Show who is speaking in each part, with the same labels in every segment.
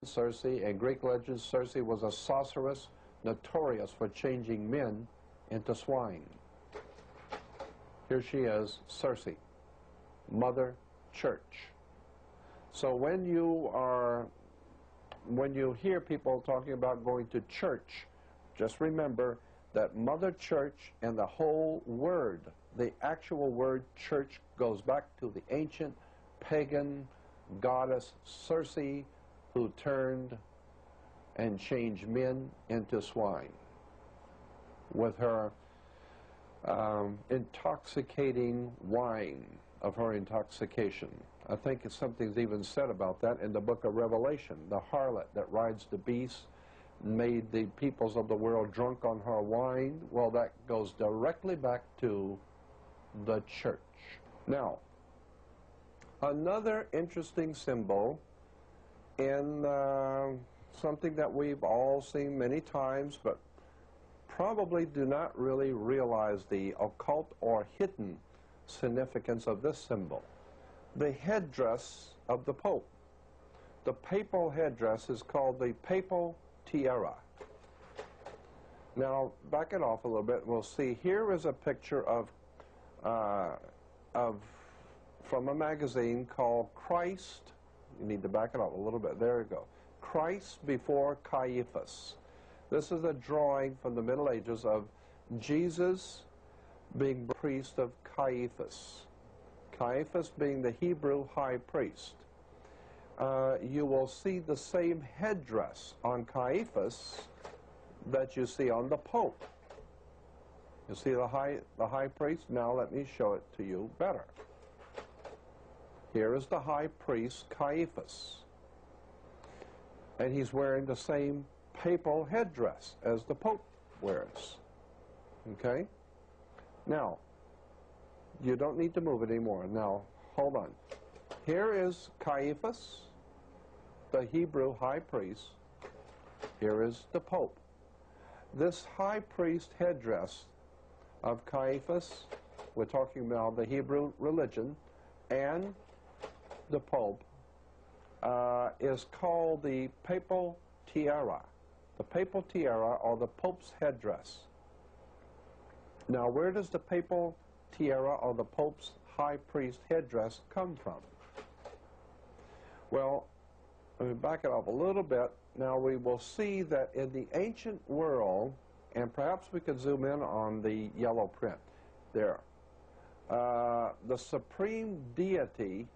Speaker 1: Circe. In Greek legends, Circe was a sorceress notorious for changing men into swine. Here she is, Circe, Mother Church. So when you hear people talking about going to church, just remember that Mother Church and the whole word, the actual word church, goes back to the ancient pagan goddess Circe, who turned and changed men into swine with her intoxicating wine of her intoxication. I think something's even said about that in the book of Revelation. The harlot that rides the beast made the peoples of the world drunk on her wine. Well, that goes directly back to the church. Now, another interesting symbol in something that we've all seen many times, but probably do not really realize the occult or hidden significance of this symbol. The headdress of the Pope. The papal headdress is called the papal tiara. Now, back it off a little bit, we'll see here is a picture of from a magazine called Christ. You need to back it up a little bit. There you go. Christ before Caiaphas. This is a drawing from the Middle Ages of Jesus being priest of Caiaphas. Caiaphas being the Hebrew high priest. You will see the same headdress on Caiaphas that you see on the Pope. You see the high priest? Now let me show it to you better. Here is the high priest Caiaphas, and he's wearing the same papal headdress as the Pope wears. Okay? Now, you don't need to move it anymore. Now, hold on. Here is Caiaphas, the Hebrew high priest. Here is the Pope. This high priest headdress of Caiaphas, we're talking about the Hebrew religion, and the Pope, is called the papal tiara. The papal tiara, or the Pope's headdress. Now, where does the papal tiara or the Pope's high priest headdress come from? Well, let me back it up a little bit. Now, we will see that in the ancient world, and perhaps we could zoom in on the yellow print there, the supreme deity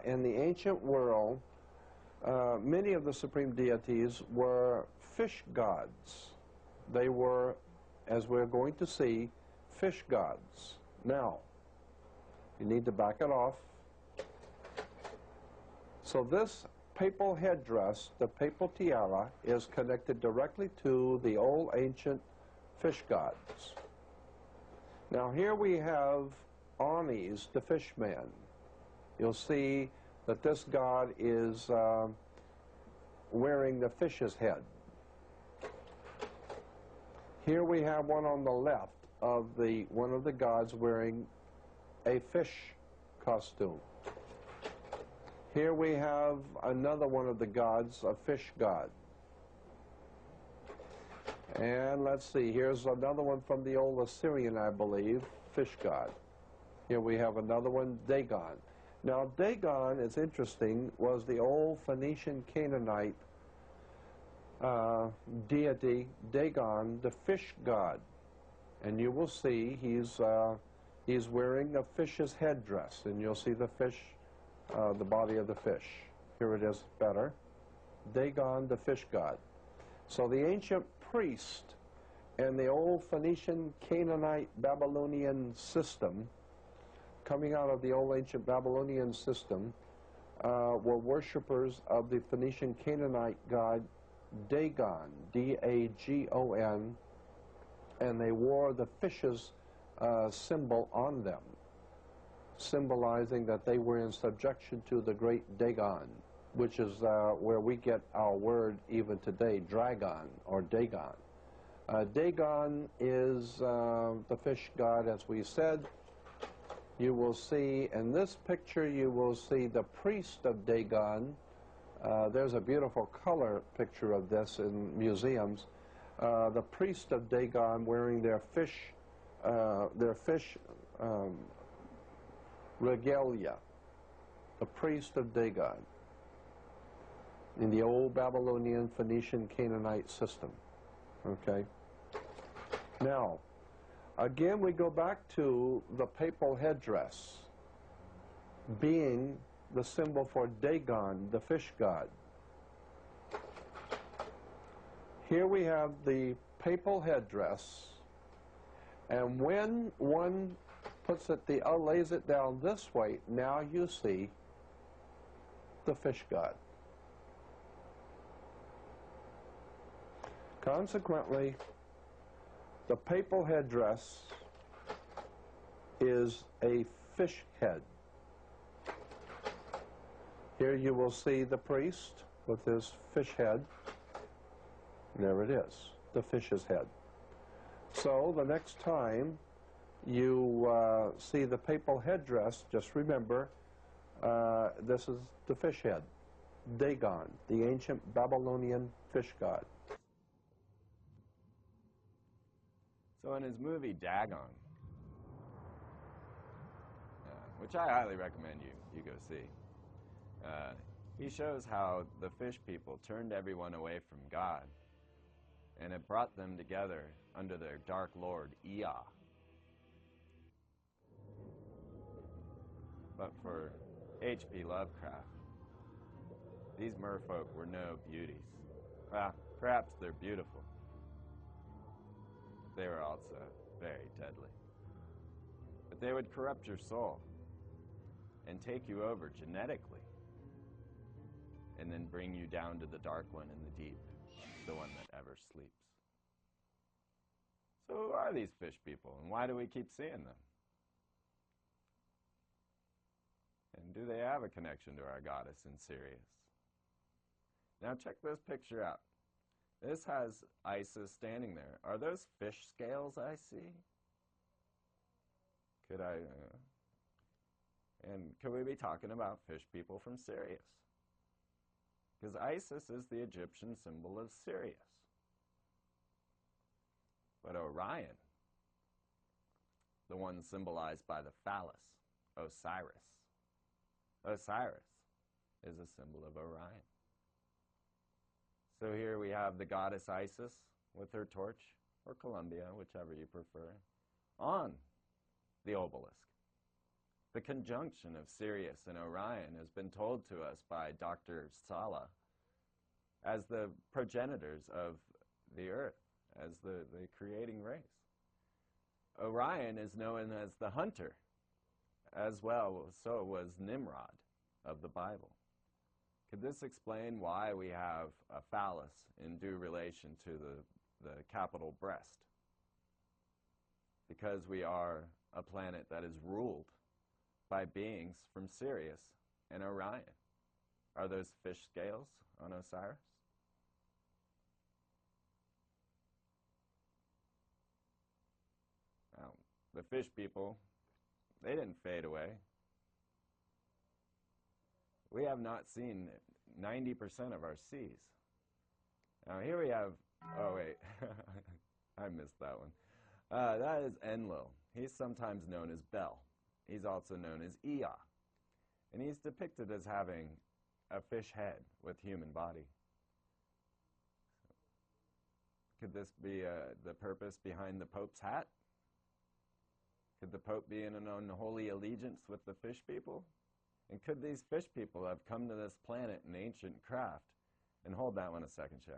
Speaker 1: in the ancient world, many of the supreme deities were fish gods. They were, as we're going to see, fish gods. Now, you need to back it off. So this papal headdress, the papal tiara, is connected directly to the old ancient fish gods. Now here we have Onis, the fish man. You'll see that this god is wearing the fish's head. Here we have one on the left of one of the gods wearing a fish costume. Here we have another one of the gods, a fish god. And let's see, here's another one from the old Assyrian, I believe, fish god. Here we have another one, Dagon. Now, Dagon, it's interesting, was the old Phoenician Canaanite deity, Dagon, the fish god. And you will see he's wearing a fish's headdress, and you'll see the fish, the body of the fish. Here it is better. Dagon, the fish god. So the ancient priest and the old Phoenician Canaanite Babylonian system, coming out of the old ancient Babylonian system, were worshippers of the Phoenician Canaanite god Dagon, D-A-G-O-N, and they wore the fish's symbol on them, symbolizing that they were in subjection to the great Dagon, which is where we get our word even today, dragon or Dagon. Dagon is the fish god, as we said. You will see in this picture, you will see the priest of Dagon There's a beautiful color picture of this in museums. The priest of Dagon wearing their fish regalia. The priest of Dagon in the old Babylonian, Phoenician, Canaanite system. Okay. Now, again, we go back to the papal headdress being the symbol for Dagon, the fish god. Here we have the papal headdress, and when one puts it, lays it down this way, now you see the fish god. Consequently, the papal headdress is a fish head. Here you will see the priest with his fish head. There it is, the fish's head. So the next time you see the papal headdress, just remember this is the fish head, Dagon, the ancient Babylonian fish god.
Speaker 2: So in his movie Dagon, which I highly recommend you go see, he shows how the fish people turned everyone away from God, and it brought them together under their dark lord, Ea. But for H.P. Lovecraft, these merfolk were no beauties. Well, perhaps they're beautiful. They were also very deadly. But they would corrupt your soul and take you over genetically, and then bring you down to the dark one in the deep, the one that ever sleeps. So who are these fish people, and why do we keep seeing them? And do they have a connection to our goddess in Sirius? Now check this picture out. This has Isis standing there. Are those fish scales I see? And could we be talking about fish people from Sirius? Because Isis is the Egyptian symbol of Sirius. But Orion, the one symbolized by the phallus, Osiris is a symbol of Orion. So here we have the goddess Isis with her torch, or Columbia, whichever you prefer, on the obelisk. The conjunction of Sirius and Orion has been told to us by Dr. Sala as the progenitors of the earth, as the creating race. Orion is known as the hunter as well, so was Nimrod of the Bible. Could this explain why we have a phallus in due relation to the capital breast? Because we are a planet that is ruled by beings from Sirius and Orion. Are those fish scales on Osiris? Now, the fish people, they didn't fade away. We have not seen 90% of our seas. Now here we have, oh wait, I missed that one. That is Enlil. He's sometimes known as Bel. He's also known as Ea. And he's depicted as having a fish head with human body. Could this be the purpose behind the Pope's hat? Could the Pope be in an unholy allegiance with the fish people? And could these fish people have come to this planet in ancient craft, and hold that one a second, Shag,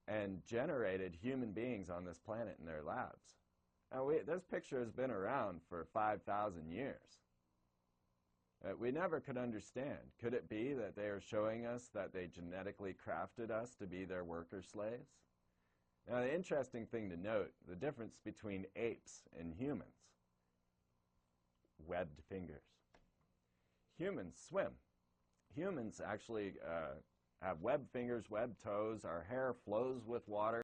Speaker 2: and generated human beings on this planet in their labs? Now, this picture has been around for 5,000 years. We never could understand. Could it be that they are showing us that they genetically crafted us to be their worker slaves? Now, the interesting thing to note, the difference between apes and humans. Webbed fingers. Humans swim. Humans actually have webbed fingers, webbed toes. Our hair flows with water.